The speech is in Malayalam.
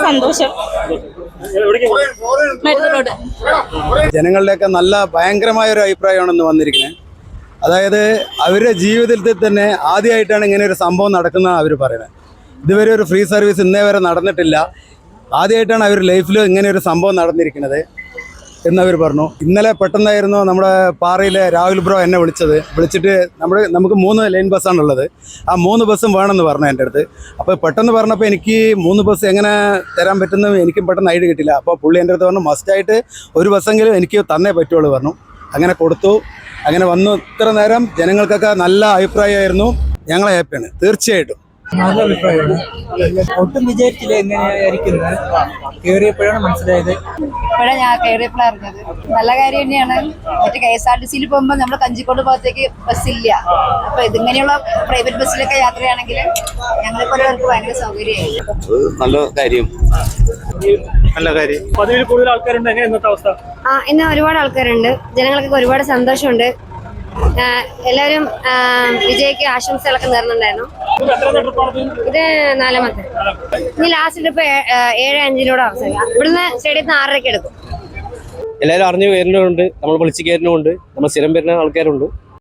സന്തോഷം. ജനങ്ങളുടെയൊക്കെ നല്ല ഭയങ്കരമായ ഒരു അഭിപ്രായമാണ് ഇന്ന് വന്നിരിക്കുന്നത്. അതായത് അവരുടെ ജീവിതത്തിൽ തന്നെ ആദ്യമായിട്ടാണ് ഇങ്ങനെ ഒരു സംഭവം നടക്കുന്നതാണ് അവർ പറയുന്നത്. ഇതുവരെ ഒരു ഫ്രീ സർവീസ് ഇന്നേ വരെ നടന്നിട്ടില്ല. ആദ്യമായിട്ടാണ് അവർ ലൈഫിൽ ഇങ്ങനെ ഒരു സംഭവം നടന്നിരിക്കുന്നത് എന്നവർ പറഞ്ഞു. ഇന്നലെ പെട്ടെന്നായിരുന്നു നമ്മുടെ പാറയിലെ രാഹുൽ ബ്രോ എന്നെ വിളിച്ചിട്ട് നമുക്ക് 3 ലൈൻ ബസ്സാണുള്ളത്. ആ 3 ബസ്സും വേണമെന്ന് പറഞ്ഞു എൻ്റെ അടുത്ത്. അപ്പോൾ പെട്ടെന്ന് പറഞ്ഞപ്പോൾ എനിക്ക് 3 ബസ് എങ്ങനെ തരാൻ പറ്റുന്നത് എനിക്കും പെട്ടെന്ന് ഐഡിയ കിട്ടില്ല. അപ്പോൾ പുള്ളി എൻ്റെ അടുത്ത് പറഞ്ഞു മസ്റ്റായിട്ട് ഒരു ബസ്സെങ്കിലും എനിക്ക് തന്നേ പറ്റുള്ളൂ പറഞ്ഞു. അങ്ങനെ കൊടുത്തു. അങ്ങനെ വന്നു. ഇത്ര നേരം ജനങ്ങൾക്കൊക്കെ നല്ല അഭിപ്രായമായിരുന്നു. ഞങ്ങളെ ഹാപ്പിയാണ് തീർച്ചയായിട്ടും. നല്ല അഭിപ്രായമാണ്. ഒട്ടും വിചാരിച്ചില്ല എങ്ങനെയായിരിക്കുന്നത്. കയറിയപ്പോഴാണ് മനസ്സിലായത്. ഇപ്പോഴാണ് ഞാൻ കയറിയപ്പോഴാണ് അറിഞ്ഞത്. നല്ല കാര്യം തന്നെയാണ്. മറ്റേ KSRTC പോകുമ്പോൾ നമ്മൾ കഞ്ചിക്കോട് ഭാഗത്തേക്ക് ബസ്സില്ല. അപ്പൊ ഇതിങ്ങനെയുള്ള പ്രൈവറ്റ് ബസ്സിലൊക്കെ യാത്രയാണെങ്കിൽ ഞങ്ങളെപ്പോലുള്ളവർക്ക് ഭയങ്കര സൗകര്യമായി. നല്ല കാര്യം. പതിവിൽ കൂടുതൽ ആൾക്കാരുണ്ട്. എങ്ങനെ ഇന്നത്തെ അവസ്ഥ? ഇന്ന് ഒരുപാട് ആൾക്കാരുണ്ട്. ജനങ്ങൾക്ക് ഒരുപാട് സന്തോഷമുണ്ട്. എല്ലാവരും വിജയ്ക്ക് ആശംസകളൊക്കെ നേർന്നുണ്ടായിരുന്നു. ഇത് 4ാമത്തെ. ഇനി ലാസ്റ്റ് ട്രിപ്പ് 7:05 അവസാനിക്കാം. ഇവിടുന്ന് സ്റ്റേഡിയത്തിൽ 6:30 എടുക്കും. എല്ലാവരും അറിഞ്ഞു വരുന്നുണ്ട്. നമ്മൾ വിളിച്ച് കയറുന്നുണ്ട്. നമ്മൾ സ്ഥിരം വരുന്ന ആൾക്കാരുണ്ട്.